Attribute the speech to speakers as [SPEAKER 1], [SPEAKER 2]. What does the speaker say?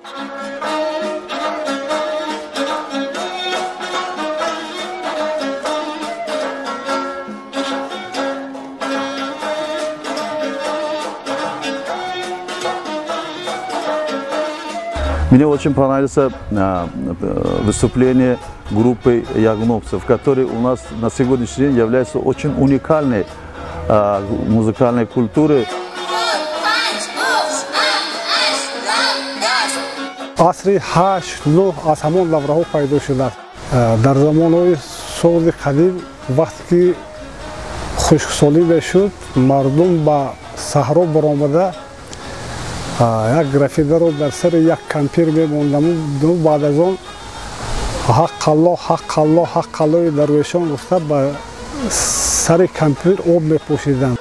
[SPEAKER 1] Мне очень понравилось выступление группы ягновцев, которые у нас на сегодняшний день являются очень уникальной музыкальной культурой.
[SPEAKER 2] عصر 8-9 از همون لورها پیدا شده. در زمانهای سال قدیم وقتی که خشکسالی میشد مردم به صحرا برآمده یک گرفیده رو در سر یک کمپیر می‌ماندند. بعد از آن حق الله حق الله حق الله درویشان گفته به سر کمپیر آب می‌پوشیدند.